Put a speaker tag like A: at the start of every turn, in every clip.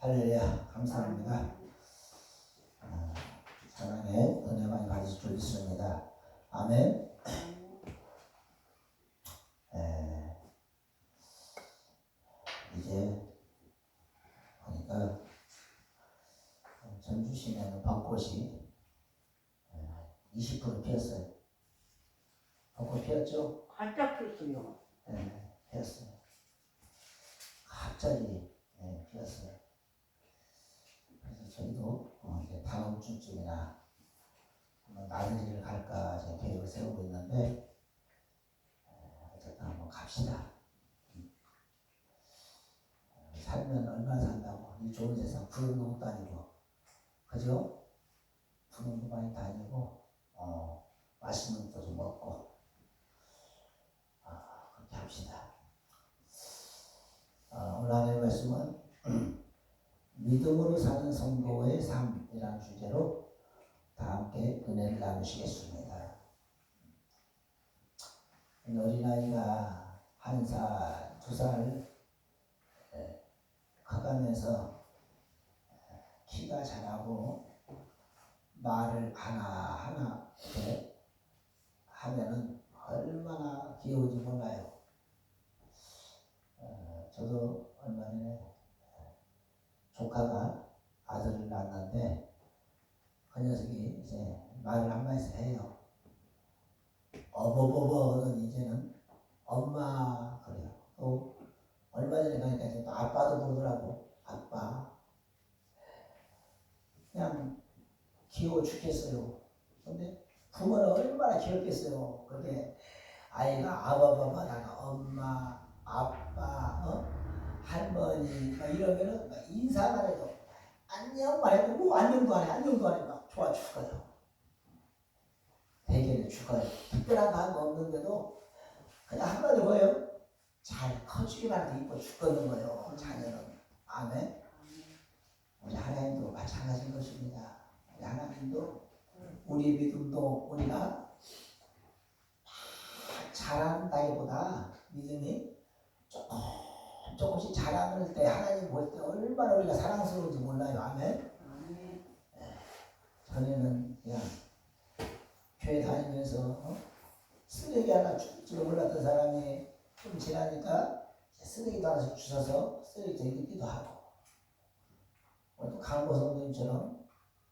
A: 할렐루야, 감사합니다. 사랑의 은혜 많이 받으실 줄 믿습니다. 아멘. 이제 보니까 전주 시내는 벚꽃이 20% 피었어요. 벚꽃 피었죠?
B: 활짝 폈어요.
A: 네, 피었어요. 갑자기 피었어요. 그래서 저희도 이제 다음 주쯤이나 한번 나들이를 갈까 제 계획을 세우고 있는데 어쨌든 한번 갑시다. 살면 얼마나 산다고. 이 좋은 세상 부른 놈도 다니고, 그죠? 부른 놈도 많이 다니고, 맛있는 것도 좀 먹고, 그렇게 합시다. 오늘 하나님의 말씀은 믿음으로 사는 성도의 삶이라는 주제로 다 함께 은혜를 나누시겠습니다. 어린아이가 1살, 2살 커가면서 키가 자라고 말을 하나하나 이렇게 하면은 얼마나 귀여운지 몰라요. 저도 얼마 전에 조카가 아들을 낳았는데 그 녀석이 이제 말을 한마디씩 해요. 어버버버는 이제는 엄마 그래요. 또 얼마 전에 가니까 이제 또 아빠도 부르더라고. 아빠. 그냥 귀여워 죽겠어요. 근데 부모는 얼마나 귀엽겠어요. 그게 아이가 아바바바다가 엄마, 아빠, 할머니 막 이러면은 막 인사만 해도 안녕 말해도 뭐 안녕도 안 해, 안녕도 안 해. 막 좋아 죽어요. 대개는 죽어요. 특별한 마음 없는데도 그냥 한마디 뭐예요? 잘 커주기만 해도 이뻐 죽겠는 거예요. 자녀는. 아멘. 우리 하나님도 마찬가지인 것입니다. 우리 하나님도 우리 믿음도 우리가 잘한다기보다 믿음이 조금씩 자라는 때 하나님 볼 때 얼마나 우리가 사랑스러운지 몰라요. 아멘. 전에는 그냥 교회 다니면서 쓰레기 하나 줄지도 몰랐던 사람이 좀 지나니까 쓰레기도 하나씩 주셔서 쓰레기 들기도 하고, 또 강보 성도님처럼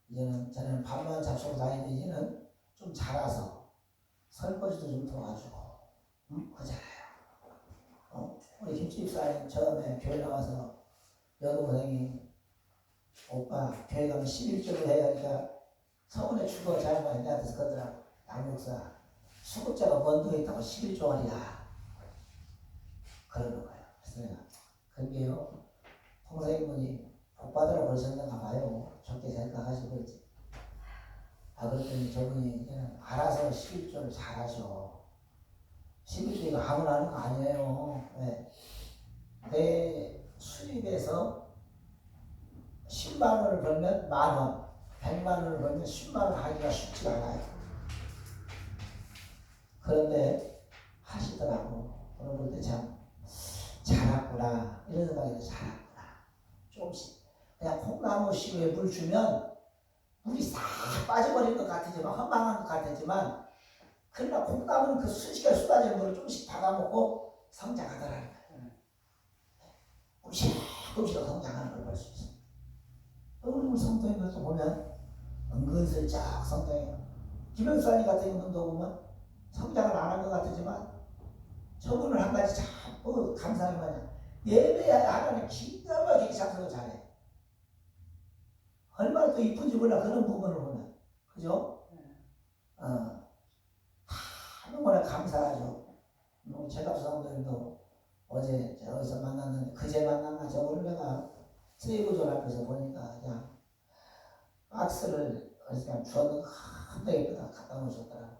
A: 이제는 전에는 밥만 잡수고 다니는데 이제는 좀 자라서 설거지도 좀 도와주고, 그잖아요. 우리 김집사님 처음에 교회 나와서 여동생이 오빠 교회 가면 11조를 해야 하니까 서울에 주거 잘 많이 나한테서 그러더라고. 양육사 수급자가 먼저 있다고 11조 하리라 그러는 거예요. 그래서 내가 그게요 동생분이 복받으라고 그러셨는가 봐요. 좋게 생각하시고 그러지. 그랬더니 저분이 그냥 알아서 11조를 잘 하셔. 11조가 아무나 하는 거 아니에요. 네. 내 수입에서 10만 원을 벌면 만 원, 100만 원을 벌면 10만 원 하기가 쉽지 않아요. 그런데 하시더라고. 그런 볼 때 참 잘했구나 이런 생각이 들어요. 잘했구나. 조금씩 그냥 콩나무 씨에 물 주면 물이 싹 빠져버린 것 같았지만 허망한 것 같았지만 그러나 콩나물은 그 순식간에 쏟아지는 물을 조금씩 받아먹고 성장하더라는 거예요. 조금씩 성장하는 걸 볼 수 있어요. 우리 성도인 것도 보면 은근슬쩍 성장해요. 김영수님 같은 경우도 보면 성장을 안 한 것 같지만 저분을 한 가지 자꾸 감사한 거냐. 예배에 하나님 기가 막히게 작성을 잘해. 얼마나 또 이쁜지 몰라 그런 부분을 보면. 그죠? 너무나 감사하죠. 제갑 성도님도 어제 저기서 만났는데 그제 만났나 저번에 내가 세이브존 앞에서 보니까 그냥 박스를 그냥 주었는 큰 예쁘다 갖다 놓으셨더라고.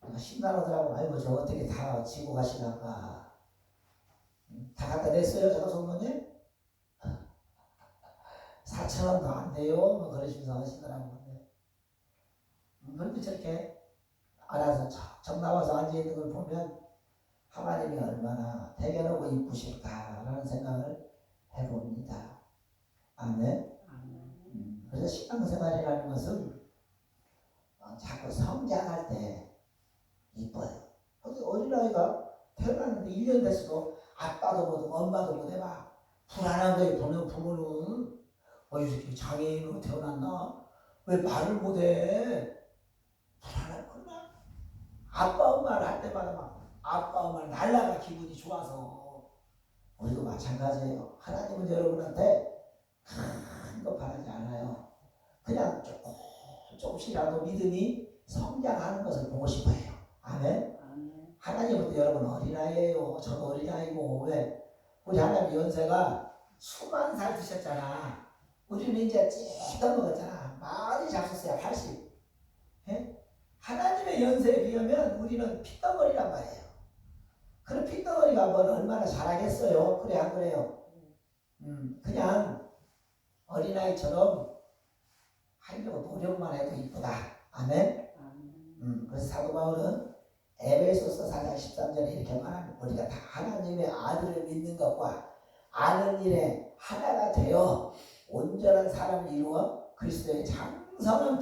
A: 내가 심란하더라고. 아이고 저 어떻게 다 지고 가시나가. 다 갖다 냈어요 제가 성도님? 4,000원 더 안 돼요? 뭐 그러시면서 하시더라고. 그런데 저렇게 알아서 척척 나와서 앉아있는 걸 보면 하나님이 얼마나 대견하고 이쁘실까라는 생각을 해봅니다. 아멘. 그래서 신앙생활이라는 것은 자꾸 성장할 때 이뻐요. 어린아이가 태어났는데 1년 됐어도 아빠도 못 엄마도 못 해봐. 불안한 거예요. 보는 부모는 이 새끼 장애인으로 태어났나? 왜 말을 못해? 불안하구나. 아빠 엄마를 할 때마다 막 아빠 엄마를 날라가 기분이 좋아서 우리도 마찬가지예요. 하나님은 여러분한테 큰 거 바라지 않아요. 그냥 조금씩이라도 믿음이 성장하는 것을 보고 싶어요. 아멘. 하나님은 여러분 어린아이예요. 저도 어린아이고. 왜? 우리 하나님 연세가 수만 살 드셨잖아. 우리는 이제 찌가 먹었잖아. 많이 잡섰어요. 80. 예? 하나님의 연세에 비하면 우리는 핏덩어리란 말이에요. 그런 핏덩어리가 뭘 얼마나 잘하겠어요. 그래 안 그래요? 그냥 어린아이처럼 하려고 노력만 해도 이쁘다. 아멘. 그래서 사도 바울은 에베소서 4장 13절에 이렇게 말합니다. 우리가 다 하나님의 아들을 믿는 것과 아는 일에 하나가 되어 온전한 사람을 이루어 그리스도의 장성한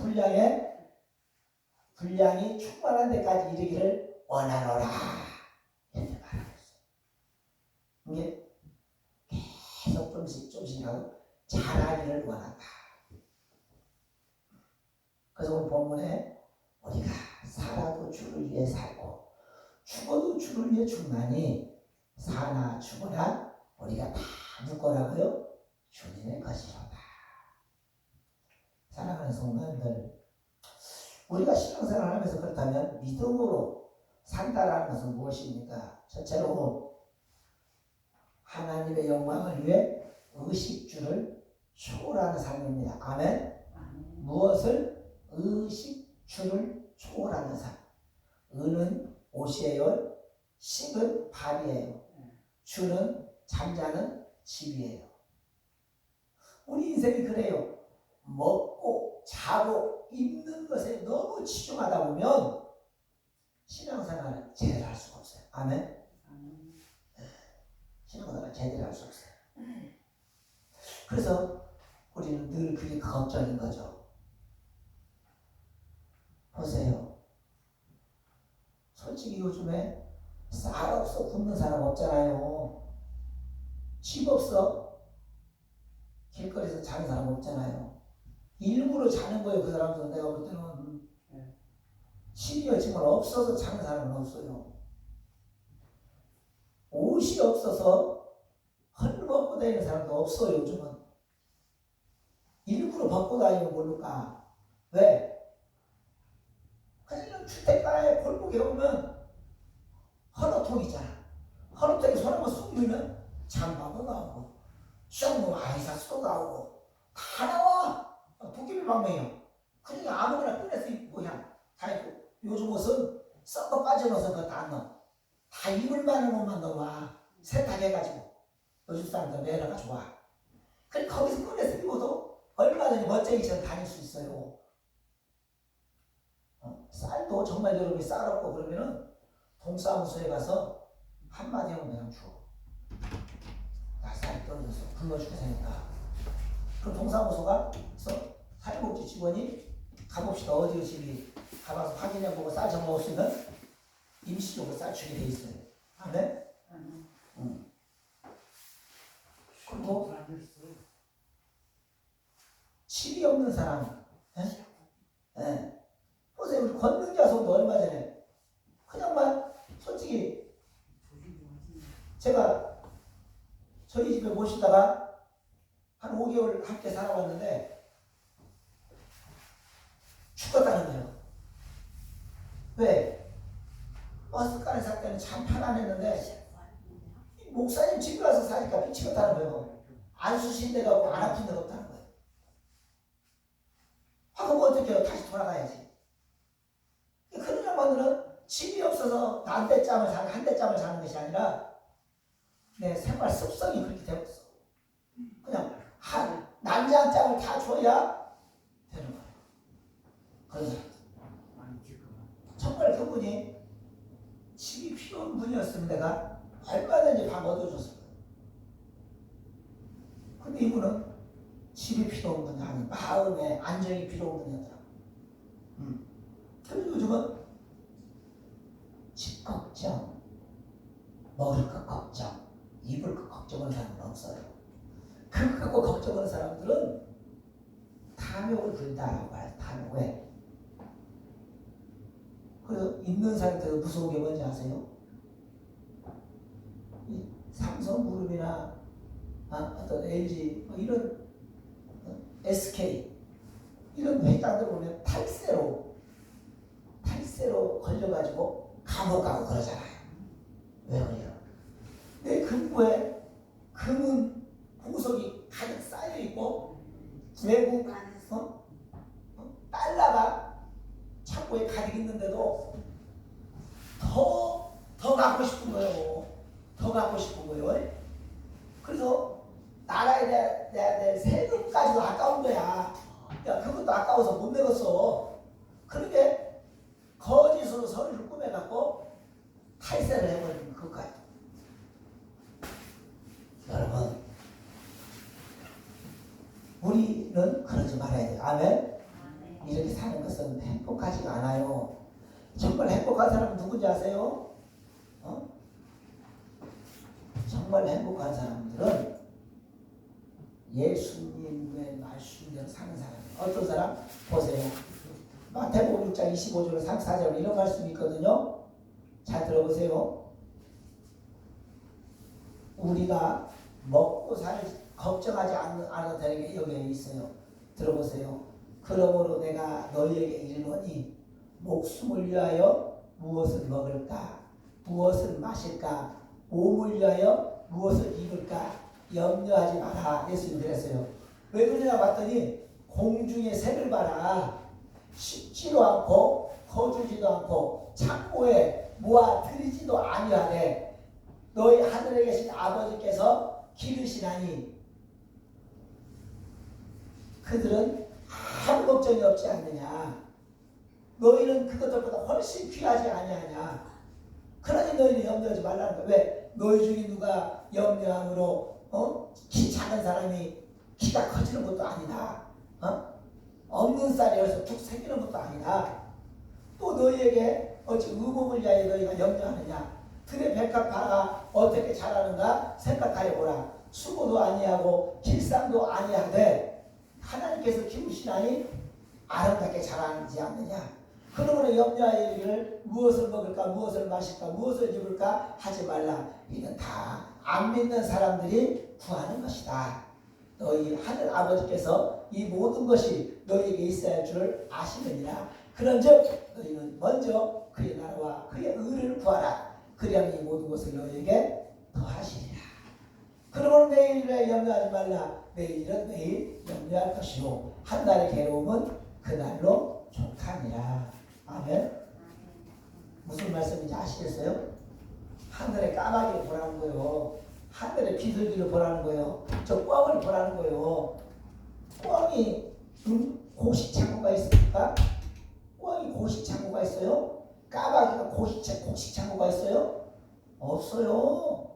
A: 분량이 충만한 데까지 이르기를 원하노라. 이렇게 말하고 있어요. 이게 계속 조금씩이라도 잘하기를 원한다. 그래서 오늘 본문에 우리가 살아도 주를 위해 살고 죽어도 주를 위해 죽나니 사나 죽어나 우리가 다 누구라고요? 주님의 것이로다. 사랑하는 성도님들, 우리가 신앙생활을 하면서 그렇다면 믿음으로 산다라는 것은 무엇입니까? 첫째로 하나님의 영광을 위해 의식주를 초월하는 삶입니다. 아멘. 무엇을? 의식주를 초월하는 삶. 의는 옷이에요. 식은 밥이에요. 주는 잠자는 집이에요. 우리 인생이 그래요. 먹고 자고 입는 것에 너무 치중하다 보면 신앙생활을 제대로 할 수가 없어요. 아멘. 신앙생활을 제대로 할 수 없어요. 그래서 우리는 늘 그게 걱정인 거죠. 보세요. 솔직히 요즘에 쌀 없어 굶는 사람 없잖아요. 집 없어 길거리에서 자는 사람 없잖아요. 일부러 자는 거예요. 그 사람들은 내가 볼 때는 집이 정말 없어서 자는 사람은 없어요. 옷이 없어서 헐벗고 다니는 사람도 없어요. 요즘은 일부러 벗고 다니면 모를까. 왜? 그냥 주택가에 골목에 오면 헌어통 있잖아. 헌어통에 손 한번 쑥 밀면 잠바도 나오고 쑥 아이사스도 나오고 다 나와. 도깨비방맹이요. 그냥 아무거나 꺼내서 입고 그냥 다 입고. 요즘 옷은 썩어 빠져놓아서 그거 다 넣어. 다 입을 만한 옷만 넣어와. 세탁해가지고. 요즘 사람들 매너가 좋아. 그래 거기서 꺼내서 입어도 얼마든지 멋쟁이처럼 다닐 수 있어요. 쌀도 정말 여러분이 쌀 없고 그러면은 동사무소에 가서 한마디 하면 그냥 줘. 나 쌀 떨어져서 굶어 죽게 생겼다. 그럼 동사무소가 사회복지 직원이 가봅시다. 어디 오시니 가봐서 확인해보고 쌀 정먹었으면 임시적으로 쌀 주게 돼 있어요. 아멘? 응. 그리고 집이 없는 사람, 예? 보세요. 우리 권능자손도 얼마 전에 그냥만 솔직히 제가 저희 집에 모시다가 한 5개월 함께 살아왔는데 죽었다는 거예요. 왜? 버스간에 살 때는 참 편안했는데 목사님 집에 와서 사니까 미치겠다는 거예요. 안 수신 데가 없고 안 아픈 데가 없다는 거예요. 그럼 어떻게 해요? 다시 돌아가야지. 그런 양반들은 집이 없어서 한 대짬을 자는 것이 아니라 내 생활 습성이 그렇게 되고 있어. 그냥 한 남자 한 짬을 다 줘야 되는 거예요. 그래서 정말 그분이 집이 필요한 분이었으면 내가 얼마든지 밥 얻어줬을 거예요. 근데 이분은 집이 필요한 분이 아니고 마음에 안정이 필요한 분이었더라고요. 그리고 요즘은 집 걱정, 먹을 것 걱정, 입을 것 걱정하는 사람은 없어요. 그거 갖고 걱정하는 사람들은 탐욕을 부린다라고 해요. 탐욕. 왜? 그래서 있는 사람들 무서운 게 뭔지 아세요? 이 삼성그룹이나 어떤 LG 이런 SK 이런 회장들 보면 탈세로 걸려가지고 감옥 가고 그러잖아요. 왜 그래요? 내 금고에 금은 보석이 가득 쌓여 있고 외국 달러가 창고에 가득 있는데도 더 갖고 싶은 거예요. 더 갖고 싶은 거예요. 그래서 나라에 내야 될 세금까지도 아까운 거야. 야, 그것도 아까워서 못 내겠어. 그렇게 거짓으로 서류를 꾸며갖고 탈세를 해버리는 그것까지. 여러분, 우리는 그러지 말아야 돼요. 아멘? 이렇게 사는 것은 행복하지가 않아요. 정말 행복한 사람은 누군지 아세요? 정말 행복한 사람들은 예수님의 말씀대로 사는 사람이에요. 어떤 사람? 보세요. 마태복음 6장 25절 34절 이런 말씀이 있거든요. 잘 들어보세요. 우리가 먹고 살 걱정하지 않아도 되는 게 여기에 있어요. 들어보세요. 그러므로 내가 너희에게 이르노니 목숨을 위하여 무엇을 먹을까? 무엇을 마실까? 몸을 위하여 무엇을 입을까? 염려하지 마라. 예수님 그랬어요. 왜 그러냐 봤더니 공중의 새를 봐라. 씹지도 않고 거두지도 않고 창고에 모아 들이지도 아니하되 너희 하늘에 계신 아버지께서 기르시나니 그들은 아무 걱정이 없지 않느냐. 너희는 그것들보다 훨씬 귀하지 아니하냐. 그러니 너희는 염려하지 말라는 거야. 왜? 너희 중에 누가 염려함으로 키 작은 사람이 키가 커지는 것도 아니다. 없는 쌀이 여기서 툭 생기는 것도 아니다. 또 너희에게 어찌 의복을 위하여 너희가 염려하느냐. 들의 백합화가 어떻게 자라는가 생각하여 보라. 수고도 아니하고 길쌈도 아니하되 하나님께서 키우시나니 아름답게 자라지 않느냐. 그러므로 염려하여 이르기를 무엇을 먹을까 무엇을 마실까 무엇을 입을까 하지 말라. 이는 다 안 믿는 사람들이 구하는 것이다. 너희 하늘 아버지께서 이 모든 것이 너희에게 있어야 할 줄 아시느니라. 그런즉 너희는 먼저 그의 나라와 그의 의를 구하라. 그리하면 이 모든 것을 너희에게 더하시리라. 그러므로 내일에 염려하지 말라. 내일은 내일 염려할 것이요 한 달의 괴로움은 그날로 족하니라. 아멘. 무슨 말씀인지 아시겠어요? 하늘에 까마귀를 보라는 거예요. 하늘에 비둘기를 보라는 거예요. 저 꿩을 보라는 거예요. 꿩이 고식창고가 있습니까? 꿩이 고식창고가 있어요? 까마귀가 고식창고가 있어요? 없어요.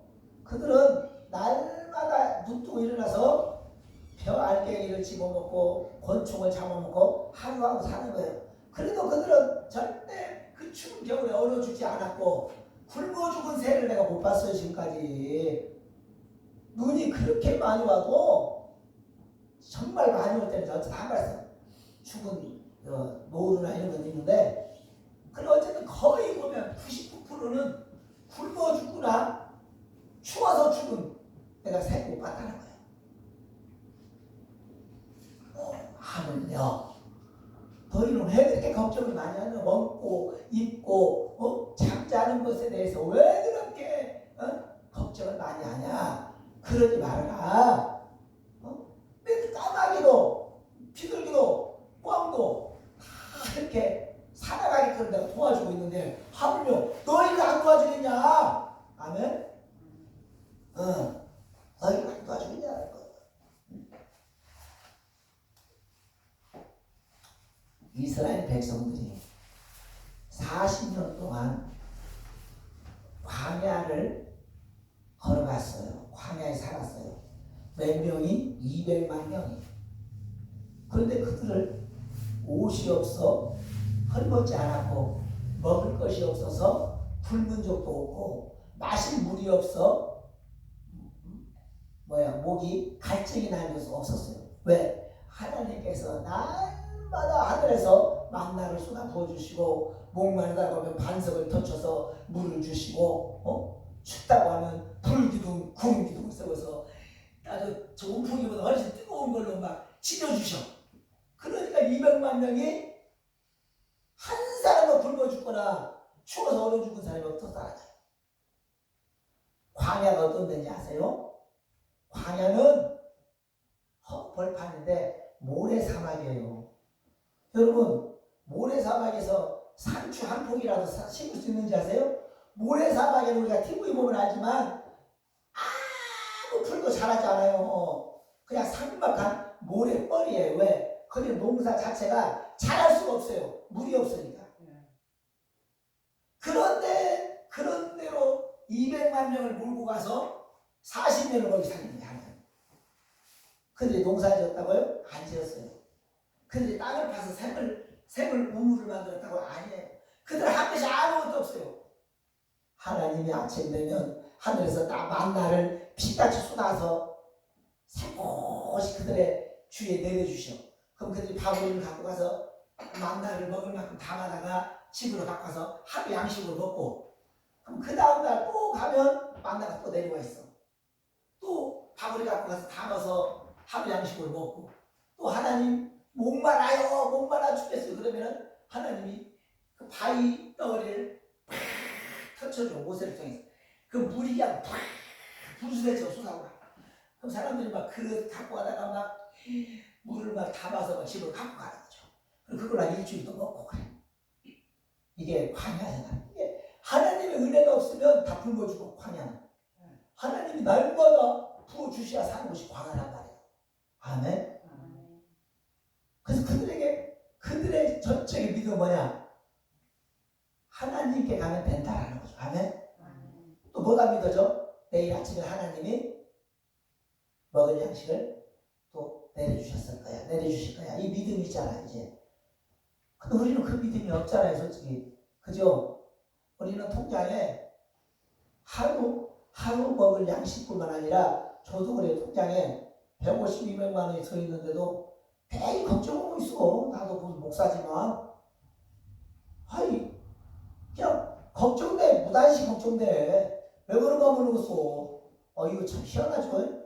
A: 그들은 날마다 눈 뜨고 일어나서 벼 알갱이를 집어먹고 곤충을 잡아먹고 하루하루 사는 거예요. 그래도 그들은 절대 그 추운 겨울에 얼어 죽지 않았고 굶어 죽은 새를 내가 못 봤어요. 지금까지. 눈이 그렇게 많이 와도 정말 많이 올 때는 어쨌든 한 발씩 죽은 노루나 이런 건 있는데, 그럼 어쨌든 거의 보면 99%는 굶어 죽거나 추워서 죽은 내가 새 못 봤다는 거예요. 하물며 너희는 왜 그렇게 걱정을 많이 하냐? 먹고 입고 잠자는 것에 대해서 왜 그렇게 걱정을 많이 하냐? 그러지 말아라. 왜 까마귀도 비둘기도 꿩도 다 이렇게 살아가게끔 내가 도와주고 있는데 하물며 너희를 안 도와주겠냐? 아멘? 너희를 안 도와주겠냐? 이스라엘 백성들이 40년 동안 광야를 걸어갔어요. 광야에 살았어요. 몇 명이? 200만 명이. 그런데 그들을 옷이 없어 헐벗지 않았고 먹을 것이 없어서 굶은 적도 없고 마실 물이 없어 목이 갈증이 나는 것도 없었어요. 왜? 하나님께서 날마다 하늘에서 만나를 쏟아 부어주시고 목마르다고 하면 반석을 터쳐서 물을 주시고 춥다고 하면 불기둥 구름기둥을 세워서 아주 좋은 풍기보다 훨씬 뜨거운 걸로 막 지져주셔. 그러니까 200만 명이 한 사람도 굶어 죽거나 추워서 얼어 죽은 사람이 없었다. 광야가 어떤 데인지 아세요? 광야는 벌판인데 모래사막이에요. 여러분, 모래사막에서 상추 한 폭이라도 심을 수 있는지 아세요? 모래사막에는 우리가 TV 보면 알지만 아무 풀도 자라지 않아요. 그냥 상막한 모래벌이에요. 왜? 거기 농사 자체가 자랄 수가 없어요. 물이 없으니까. 그런데로 200만 명을 몰고 가서 40년을 거기 살립니다. 그들이 농사 지었다고요? 안 지었어요. 그들이 땅을 파서 샘을 우물을 만들었다고? 아니에요. 그들 한 것이 아무것도 없어요. 하나님이 아침 되면 하늘에서 만나를 피같이 쏟아서 살포시 그들의 주위에 내려주셔. 그럼 그들이 바구니를 갖고 가서 만나를 먹을 만큼 담아다가 집으로 갖고 가서 하루 양식을 먹고, 그럼 그 다음날 또 가면 만나가 또 내려와 있어. 또 바구니 갖고 가서 담아서 하루 양식을 먹고, 또 하나님 목말라 죽겠어요. 그러면은 하나님이 그 바위 덩어리를 팍 터쳐줘. 모세를 통해서 그 물이 그냥 팍 분수대처럼 쏟아오라. 그럼 사람들이 막 그릇 갖고 가다가 막 물을 막 담아서 막 집으로 갖고 가는 거죠. 그럼 그걸 한 일주일도 먹고 그래. 이게 광야잖아. 이게 하나님의 은혜가 없으면 다 굶어 죽고 광야는. 하나님이 날마다 부어주셔야 사는 것이 광야란 말이에요. 아멘. 그래서 그들의 전적인 믿음은 뭐냐? 하나님께 가면 된다라는 거죠. 아멘. 또 뭐가 믿어져? 내일 아침에 하나님이 먹을 양식을 또 내려주실 거야. 이 믿음이 있잖아, 이제. 근데 우리는 그 믿음이 없잖아요, 솔직히. 그죠? 우리는 통장에 하루 먹을 양식뿐만 아니라, 저도 그래요. 통장에 150, 200만 원이 서 있는데도 매일 걱정하고 있어. 나도 무슨 목사지만. 그냥 걱정돼. 무단시 걱정돼. 왜 그런가 모르겠어. 이거 참 희한하죠?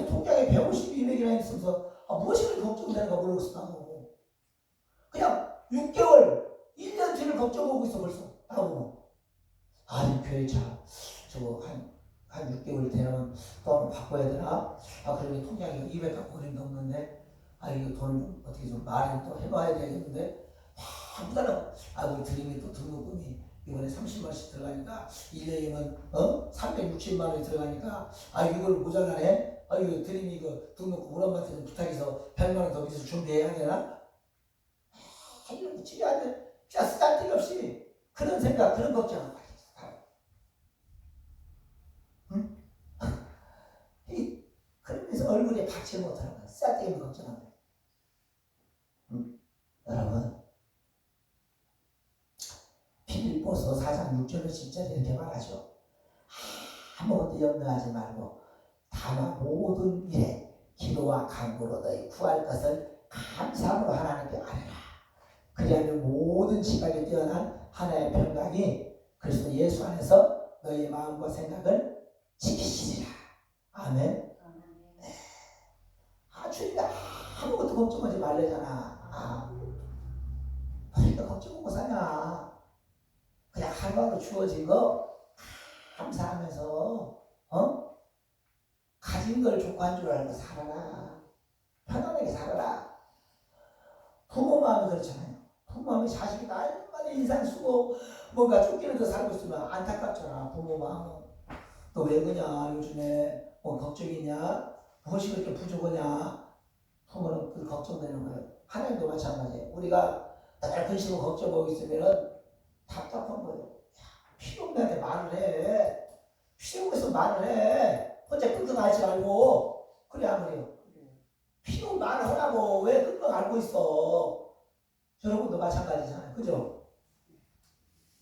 A: 통장에 150, 200이나 있으면서 무엇이 걱정되는가 모르겠어, 나도. 그냥 6개월, 1년 뒤를 걱정하고 있어, 벌써. 나도. 교회 저거 한 6개월 되면 또 한번 바꿔야 되나? 그러면 통장에 200 갖고 그림 넘는데, 이거 돈 어떻게 좀 마련 또 해봐야 되겠는데, 부담하고, 우리 드림이 또 등록금이 이번에 30만원씩 들어가니까, 1년이면, 360만 원이 들어가니까, 이걸 모자라네? 이거 드림이 이거 등록금 우리 엄마한테 좀 부탁해서 100만 원 더 밑에서 준비해야 되나? 이런 거 집에 앉아, 그냥 쓰잘데기 없이, 그런 생각, 그런 걱정을 많이 했어. 그러면서 얼굴에 박수 받지 못하는 거야. 쓸데없는 걱정하는 거야. 여러분, 빌립보서 4장 6절로 10절에 이렇게 말하죠. 아무것도 염려하지 말고 다만 모든 일에 기도와 간구로 너희 구할 것을 감사함으로 하나님께 아뢰라. 그리하면 모든 지각에 뛰어난 하나의 평강이 그리스도 예수 안에서 너희의 마음과 생각을 지키시리라. 아멘. 네. 주님이 아무것도 걱정하지 말래잖아. 그러니까 걱정하고 사냐. 그냥 하루하루 주어진 거 감사하면서 가진 걸 족한 줄 알고 살아라. 편안하게 살아라. 부모 마음이 그렇잖아요. 부모 마음이 자식이 날마다 인상 쓰고 뭔가 쫓기는 데 살고 있으면 안타깝잖아. 부모 마음. 너 왜 그러냐. 요즘에 뭐 걱정이냐. 무엇이 그렇게 부족하냐. 부모는 그 걱정되는 거예요. 하나님도 마찬가지예요. 우리가 날 근심을 걱정하고 있으면 답답한 거예요. 필요 없는 애한테 말을 해. 필요 없어서 말을 해. 혼자 끙끙 앓지 말고. 그래 안 그래요? 필요 없는 말을 하라고. 왜 끙끙 앓고 있어? 여러분도 마찬가지잖아요. 그죠?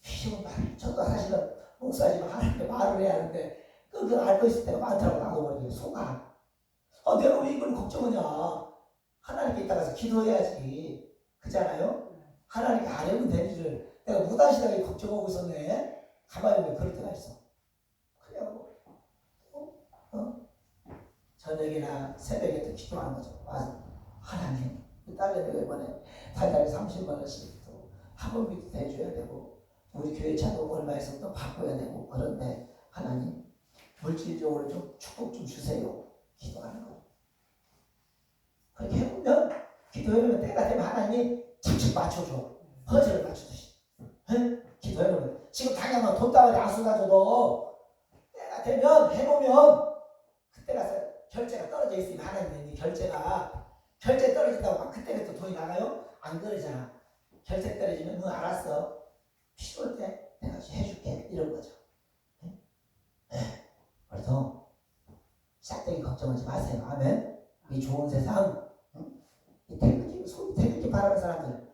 A: 필요 없는 말. 저도 사실은 목사지만 하나님께 말을 해야 하는데 끙끙 앓고 있을 때가 많더라고. 나도 모르게 속아. 내가 왜 이걸 걱정하냐. 하나님께 이따가서 기도해야지. 그렇잖아요? 하나님께 아뢰면 되지를 내가 무단시하게 걱정하고 있었네. 가만히 보면 그럴 때가 있어. 그래요. 저녁이나 새벽에 또 기도하는 거죠. 와서 하나님, 딸내미가 이번에 달달에 30만 원씩 또 학원비도 대줘야 되고 우리 교회 차도 얼마 있으면 또 바꿔야 되고 그런데 하나님 물질적으로 좀 축복 좀 주세요. 기도하는 거죠. 그렇게 해보면 기도해보면 때가 되면 하나님 착착 맞춰줘. 퍼즐을 맞추듯이. 기도해보면 지금 당연한 돈다발이 안 쏟아줘도 때가 되면 해보면 그때 가서 결제가 떨어져 있으면 하나님이 결제 떨어진다고 막 그때가 또 돈이 나가요? 안 그러잖아. 결제 떨어지면 너 알았어. 필요할 때 내가 해줄게. 이런 거죠. 그래서 싹대기 걱정하지 마세요. 아멘. 이 좋은 세상 이 태극기 바라는 사람들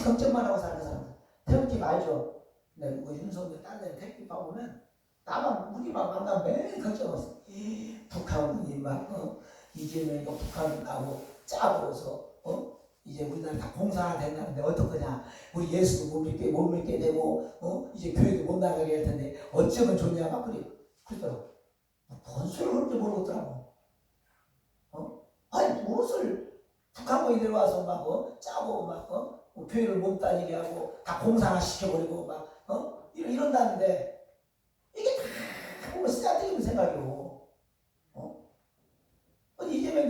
A: 걱정만 하고 사는 사람들 태극기 알죠? 근데 뭐 윤석열 딴 데는 태극기 봐보면 나만 우리만 만나면 매일 걱정하고 있어. 북한이 막 이재명이가 북한을 나고 짜고서 이제 우리나라 다 공산화 된다는데 어떡하냐. 우리 예수도 못 믿게 되고 이제 교회도 못 나가게 할 텐데 어쩌면 좋냐 막 그러더라고. 뭔 소리를 그렇게 모르겠더라고. 아니 무엇을 북한군이 와서 막 짜고 막 교회를 못 다니게 하고 다 공산화 시켜버리고 막 이런다는데 이게 다 보면 쓰잘데기 생각이고. 이재명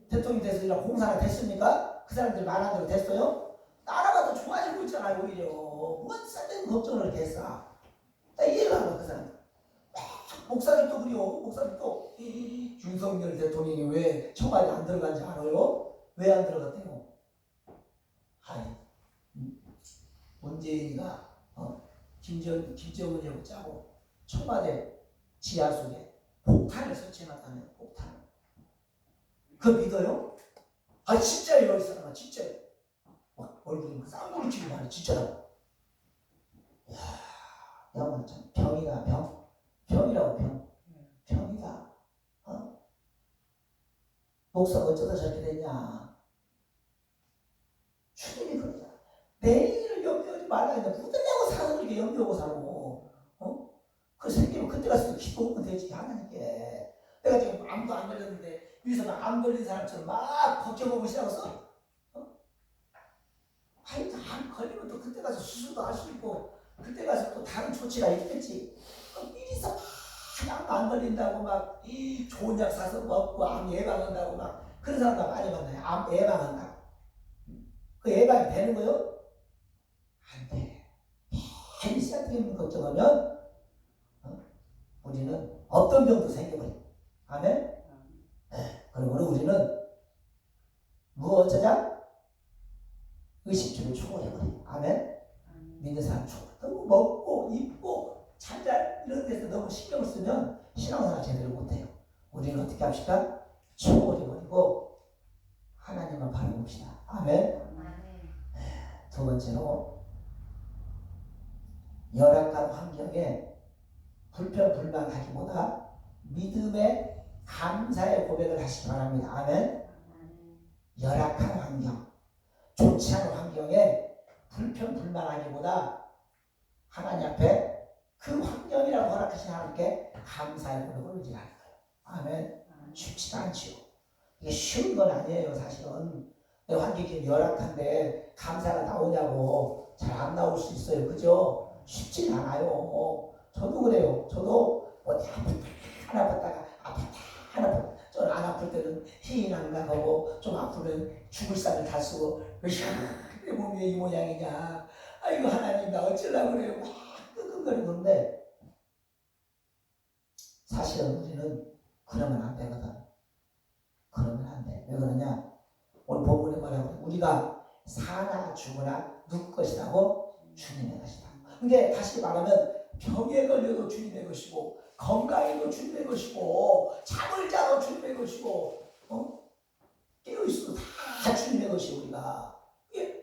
A: 대통령 돼서 공산화 됐습니까? 그 사람들 말한 대로 됐어요? 나라가 더 좋아지고 있잖아요. 오히려 뭔 쓸데없는 걱정을 이렇게 했어. 나 이해가 안 가. 그 사람들 목사님도 그래요. 목사님도 윤석열 대통령이 왜 청와대 안 들어간지 알아요? 왜 안 들어갔대요? 아니 문재인이가 김정은이하고 짜고 청와대 지하 속에 폭탄을 설치해놨다네요. 폭탄을. 그거 믿어요? 진짜요? 이 사람아 진짜요? 막 얼굴이 막 쌍둥이 치고 말해. 진짜라고. 이야, 야만 참 병이다 병. 병이라고 병이다. 목사가 어쩌다 저렇게 됐냐. 주님이 그러잖아. 내일을 염려하지 말라 했는데 묻으려고 사는 이렇게 염려하고 살고. 그 생기면 그때 가서 기도하면 되지. 하나님께. 내가 지금 아무도 안 걸렸는데 위에서 막 안 걸린 사람처럼 막 걱정하고 시작했어. 아니 안 걸리면 또 그때 가서 수술도 할 수 있고 그때 가서 또 다른 조치가 있겠지. 미리서 안 걸린다고 막 좋은 약 사서 먹고 암 예방한다고 막 그런 사람들 많이 만나요. 암 예방한다고. 그 예방이 되는 거요? 안 돼. 괜히 쓸데없는 걱정하면 우리는 어떤 병도 생겨버려. 아멘? 네. 그러므로 우리는 무엇하자? 의식주를 초월해버려. 아멘? 믿는 사람 초월. 너무 먹고 입고 잠잘 이런 데서 너무 신경을 쓰면 신앙생활 제대로 못해요. 우리는 어떻게 합시다? 치워버리고 하나님만 바라봅시다. 아멘. 두 번째로 열악한 환경에 불평불만하기보다 믿음의 감사의 고백을 하시기 바랍니다. 아멘. 열악한 환경, 좋지 않은 환경에 불평불만하기보다 하나님 앞에 그 환경이라고 허락하신 하나님께 감사의 고백을 올리라는 거예요. 아멘. 쉽지가 않지요. 이게 쉬운 건 아니에요. 사실은 내 환경이 열악한데 감사가 나오냐고 잘 안 나올 수 있어요. 그죠? 쉽진 않아요. 저도 그래요. 저도 어디 아팠다가 안 아팠다. 저는 안 아플 때는 희인한가하고 좀 아프면 죽을 살을 다 쓰고 내 몸이 왜 이 모양이냐. 아이고 하나님 나 어쩌려고 그래요. 막 끙끙거리는데 사실은 우리는 그러면 안 되거든. 그러면 안 돼. 왜 그러냐? 오늘 본문에 말하고 우리가 사나 죽으나 누구 것이라고? 주님의 것이다. 근데 다시 말하면 병에 걸려도 주님의 것이고 건강에도 주님의 것이고 잠을 자도 주님의 것이고 깨어있어도 다 주님의 것이 우리가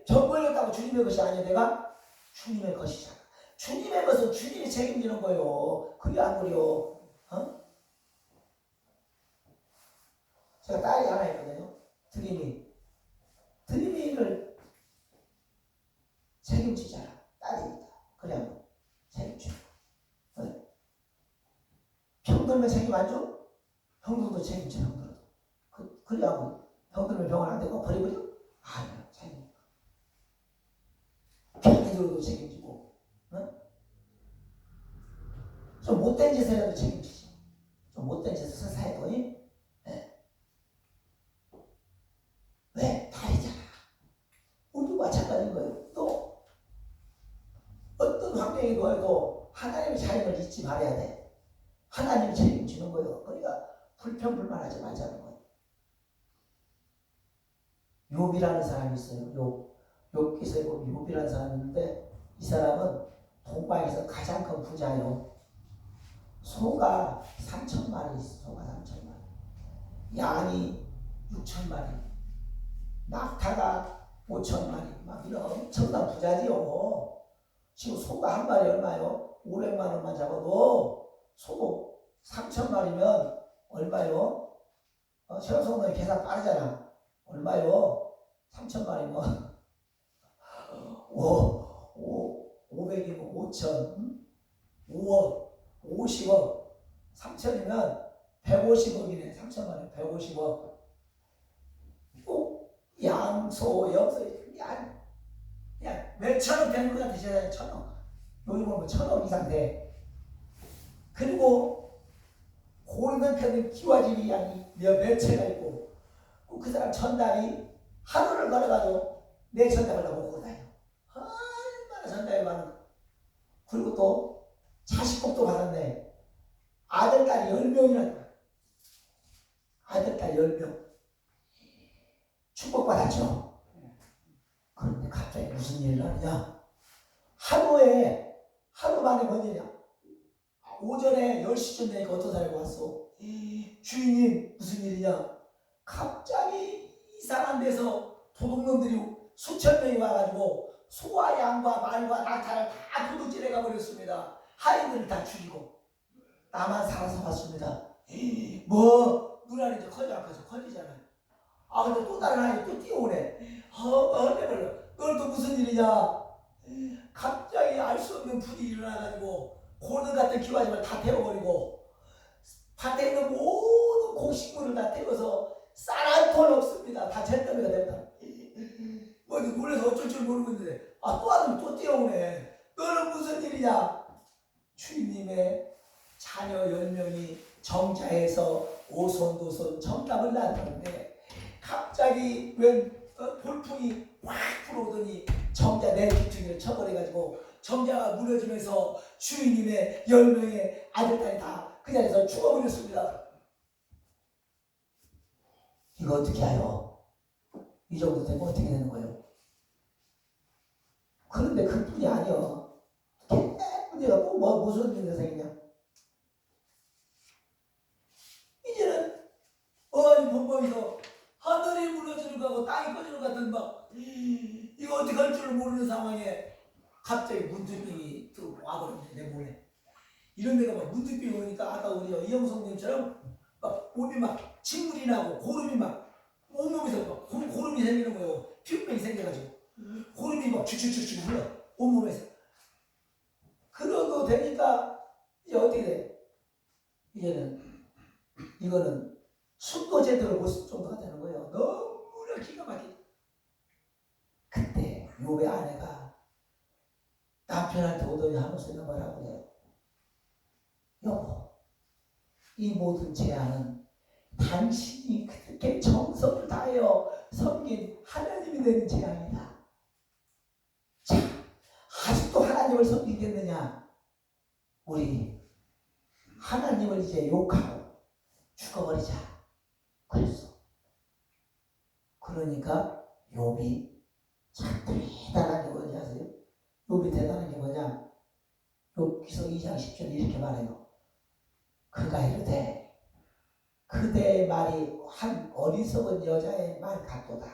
A: 병 걸렸다고 주님의 것이 아니야. 내가 주님의 것이잖아. 주님의 것은 주님이 책임지는 거예요. 그게 안 그래요. 제가 딸이 하나 있거든요. 드림이를 책임지잖아. 딸이니까. 그래 책임져. 그래. 병들면 책임 안 줘? 형들도 책임져. 형들도. 그래야 형들면 병원 안 되고 버리버려? 아니요. 책임. 병이 들어도 책임지고. 좀 못된 짓을 해도 책임지지. 좀 못된 짓을 서사해도 왜? 다르잖아. 우리도 마찬가지인 거예요. 또 어떤 환경이 거해도 하나님의 자임을 잊지 말아야 돼. 하나님이 책임지는 거예요. 그러니까 불평불만하지 말자는 거예요. 욥이라는 사람이 있어요. 욥기서에 보면 욥이라는 사람이 있는데 이 사람은 동방에서 가장 큰 부자예요. 소가 3,000마리 있어. 소가 3,000마리. 양이 6,000마리. 낙타가 5,000마리. 막 이런 엄청난 부자지요. 지금 소가 한 마리 얼마요? 500만 원만 잡아도 소 3,000마리면 얼마요? 최영성님 계산 빠르잖아. 얼마요? 3,000마리면 500이면 5,000, 5억, 50억, 3,000이면 150억이네. 3,000마리 150억. 양소, 염소, 야, 몇천억 되는 것 같아. 세상에 1,000억. 요즘은 뭐 1,000억 이상 돼. 그리고 고르는 편은 기와집이 양이 몇 채가 있고, 그 사람 전당이 하루를 걸어가도 내 전당을 다 먹고 다녀. 얼마나 전당이 많은. 그리고 또 자식복도 받았네. 아들, 딸이 10명이나. 아들, 딸 10명. 축복받았죠. 그런데 갑자기 무슨 일을 하느냐? 하루 만에 뭔 일이야? 오전에 10시쯤 되니까 어떤 사람이 왔어. 주인님 무슨 일이냐? 갑자기 이상한 데서 도둑놈들이 수천 명이 와가지고 소와 양과 말과 낙타를 다 도둑질해가 버렸습니다. 하인들을 다 죽이고 나만 살아서 왔습니다. 뭐 눈알이 이제 커지잖아. 근데 또 다른 아이 또 뛰어오네. 널 또 무슨 일이냐? 갑자기 알 수 없는 불이 일어나가지고 고는 같은 기와집을 다 태워버리고 밭에 있는 모든 곡식물을 다 태워서 쌀 한 톨 없습니다. 다 잿더미가 됐다. 뭐 놀라서 어쩔 줄 모르고 있는데 또 아들 또 뛰어오네. 너는 무슨 일이냐? 주인님의 자녀 10명이 정자에서 오손도손 정답을 낳았는데 갑자기 웬 돌풍이 확 불어오더니 정자 내 귀퉁이를 쳐버려가지고 정자가 무너지면서 주인님의 10명의 아들딸이 다 그 자리에서 죽어버렸습니다. 이거 어떻게 해요? 이 정도 되면 어떻게 되는 거예요? 그런데 그뿐이 아니요. 문제가 또 무슨 일이 생기냐? 이제는 어머니 상황에 갑자기 문득병이 와버렸네 내 몸에. 이런 데가 막 문득병이 오니까 아까 우리 이영성님처럼 막 몸이 막 진물이 나고 고름이 막 온몸에서 막 고름이 생기는 거예요. 피부병이 생겨가지고 고름이 막 축축축축 흘러 온몸에서. 그러고 되니까 이제 어떻게 돼? 이거는 숨도 제대로 못 쓸 정도가 되는 거예요. 너무나 기가 막히게. 그때 요배 아내가 남편한테 오더니 하는 소리가 뭐라고 해요? 여보, 이 모든 재앙은 당신이 그렇게 정성을 다하여 섬긴 하나님이 내는 재앙이다. 자, 아직도 하나님을 섬기겠느냐? 우리 하나님을 이제 욕하고 죽어버리자. 그랬어. 그러니까 욥이 참 대단한 게 뭔지 아세요? 욥이 대단한 게 뭐냐? 욥기서 2장 10절에 이렇게 말해요. 그가 이르되 그대의 말이 한 어리석은 여자의 말 같도다.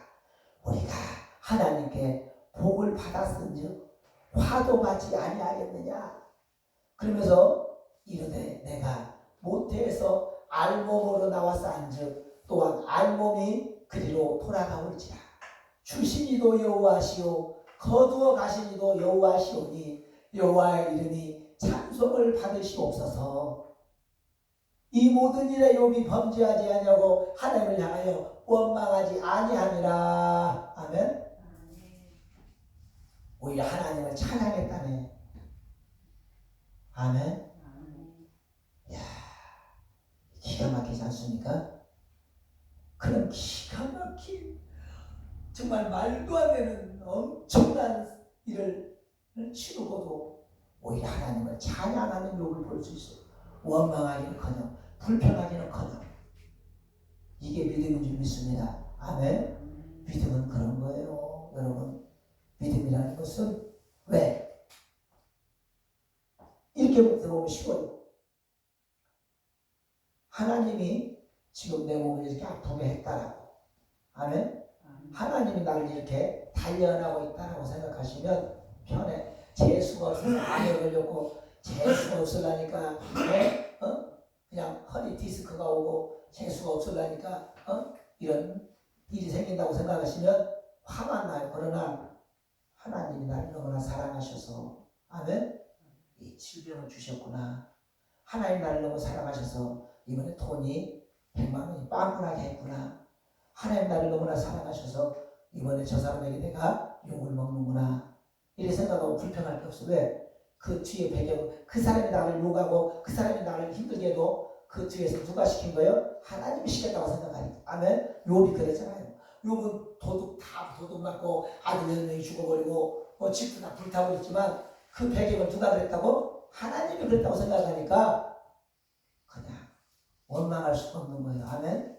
A: 우리가 하나님께 복을 받았은즉 화도 받지 아니하겠느냐. 그러면서 이르되 내가 모태에서 알몸으로 나와서 안즉 또한 알몸이 그리로 돌아가올지라. 주시니도 여호와시오 거두어 가시니도 여호와시오니 여호와의 이름이 찬송을 받으시옵소서. 이 모든 일에 욥이 범죄하지 아니하고 하나님을 향하여 원망하지 아니하니라. 아멘. 오히려 하나님을 찬양했다네. 아멘. 이야, 기가 막히지 않습니까? 그런 기가 막힌 정말 말도 안 되는 엄청난 일을 치르고도 오히려 하나님을 찬양하는 욥을 볼 수 있어요. 원망하기는커녕 불평하기는커녕. 이게 믿음인 줄 믿습니다. 아멘. 믿음은 그런 거예요. 여러분, 믿음이라는 것은 왜? 이렇게 보면 쉬워요. 하나님이 지금 내 몸을 이렇게 아프게 했다라고. 아멘. 하나님이 나를 이렇게 단련하고 있다라고 생각하시면 편해. 재수가 없으면 암에 걸렸고 재수가 없으려니까 그냥 허리 디스크가 오고 재수가 없으려니까 이런 일이 생긴다고 생각하시면 화만 나요. 그러나 하나님이 나를 너무나 사랑하셔서 아멘. 이 질병을 주셨구나. 하나님 나를 너무 사랑하셔서 이번에 돈이 100만 원이 빵꾸나게 했구나. 하나님 나를 너무나 사랑하셔서 이번에 저 사람에게 내가 욕을 먹는구나. 이렇게 생각하고 불평할 게 없어. 왜? 그 뒤에 배경, 그 사람이 나를 욕하고 그 사람이 나를 힘들게 해도 그 뒤에서 누가 시킨 거예요? 하나님이 시켰다고 생각하니까. 아멘. 욥이 그랬잖아요. 욥은 도둑 맞고 아들 6명이 죽어버리고 집도 다 불타버렸지만 그 배경을 누가 그랬다고? 하나님이 그랬다고 생각하니까 그냥 원망할 수가 없는 거예요. 아멘.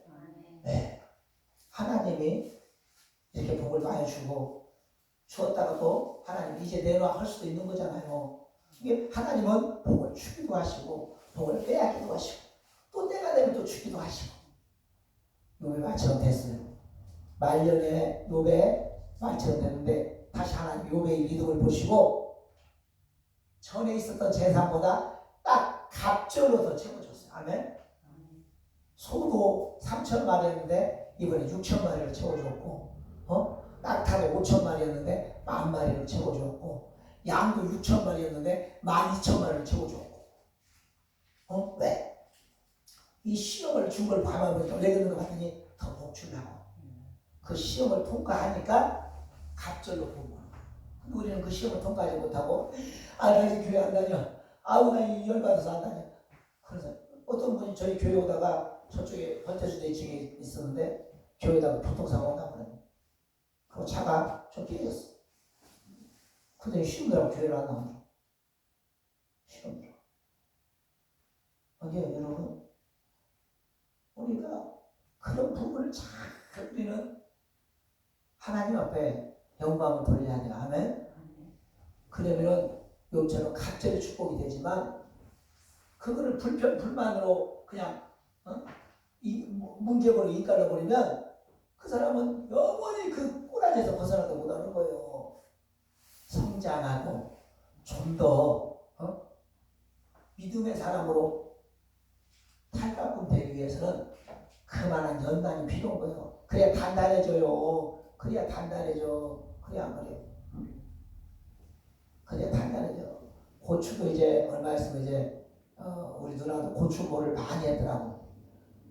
A: 네. 하나님이 이렇게 복을 많이 주었다가 또 하나님 이제 내놔 할 수도 있는 거잖아요. 이게 하나님은 복을 주기도 하시고 복을 빼앗기도 하시고 또 때가 되면 또 주기도 하시고. 욥의 말처럼 됐어요. 말년에 욥의 말처럼 됐는데 다시 하나님 욥의 믿음을 보시고 전에 있었던 재산보다 딱 갑절로 더 채워줬어요. 아멘. 소도 3,000마리였는데 이번에 6,000마리를 채워줬고 낙타도 5,000마리였는데 10,000마리를 채워줬고 양도 6,000마리였는데 12,000마리를 채워줬고. 왜? 이 시험을 준 걸 봐보니까 왜 그런 거 봤더니 더 복 주려고. 그 시험을 통과하니까 갑절로 본 거야. 근데 우리는 그 시험을 통과하지 못하고 나 이제 교회 안 다녀. 나 열받아서 안 다녀. 그래서 어떤 분이 저희 교회 오다가 저쪽에 헌태주대 2층에 있었는데 교회에다가 교통사고가 나버렸네. 그리고 차가 좀 깨졌어. 근데 시험들하고 교회를 안 나오죠. 시험들. 여러분, 우리가 그런 부분을 잘 우리는 하나님 앞에 영광을 돌려야 돼요. 아멘. 그러면은 욥처럼 갑절의 축복이 되지만 그거를 불만으로 그냥 문제로 이끌어 버리면 그 사람은 영원히 그 꼬라지에서 벗어나도 못하는 거예요. 그래서 성장하고 좀 더 믿음의 사람으로 탈바꿈 되기 위해서는 그만한 연단이 필요한 거예요. 그래야 단단해져요. 그래야 단단해져. 그래야 안 그래요. 그래야 단단해져. 고추도 이제 얼마 있으면 이제 우리 누나도 고추물을 많이 했더라고.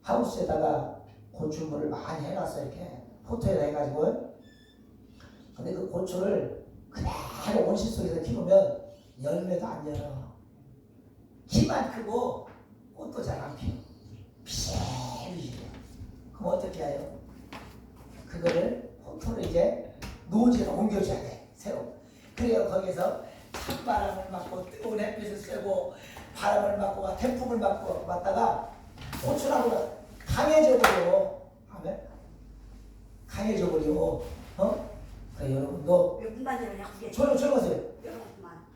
A: 하우스에다가 고추물을 많이 해놨어. 이렇게 포토에다 해가지고. 근데 그 고추를 그대로 온실 속에서 키우면 열매도 안 열어. 키만 크고 꽃도 잘 안 피워. 피시피시. 그럼 어떻게 해요? 그거를 포토를 이제 노지로 옮겨줘야 돼. 새로. 그래야 거기서 찬바람을 맞고 뜨거운 햇빛을 쐬고 바람을 맞고 태풍을 맞고 맞다가 고추나무가 강해져 버려. 강해져 버려. 그래 여러분도 조용하세요.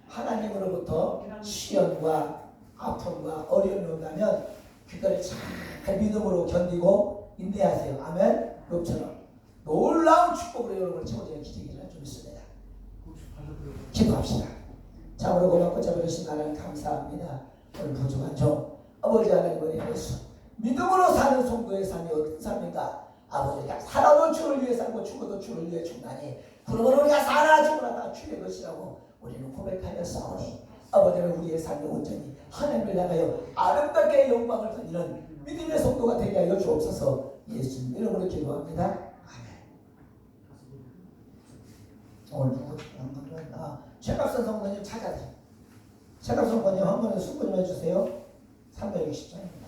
A: 하나님으로부터 시련과 아픔과 어려움이 온다면 그걸 잘 믿음으로 견디고 인내하세요. 아멘. 그것처럼 놀라운 축복으로 여러분을 채워주는 기적이 좀 있습니다. 기도합시다. 참으로 고맙고 자비로우신 하나님 감사합니다. 오늘 부족한 종 아버지 하나님의 예수 믿음으로 사는 성도의 삶이 어떤 삶인가. 아버지가 살아도 주를 위해 살고 죽어도 주를 위해 죽나니 그러므로 우리가 살아 죽으나 주의 것이라고 우리는 고백하여 싸우니 아버지는 우리의 삶이 온전히 하나님을 향하여 아름답게 영광을 돌리는 믿음의 성도가 되게 하여 주옵소서. 예수님 이름으로 기도합니다. 아멘. 오늘 누구 최갑선 성도님 찾아주세요. 최갑선 성도님 한 번에 숙고 좀 해주세요. 360장입니다.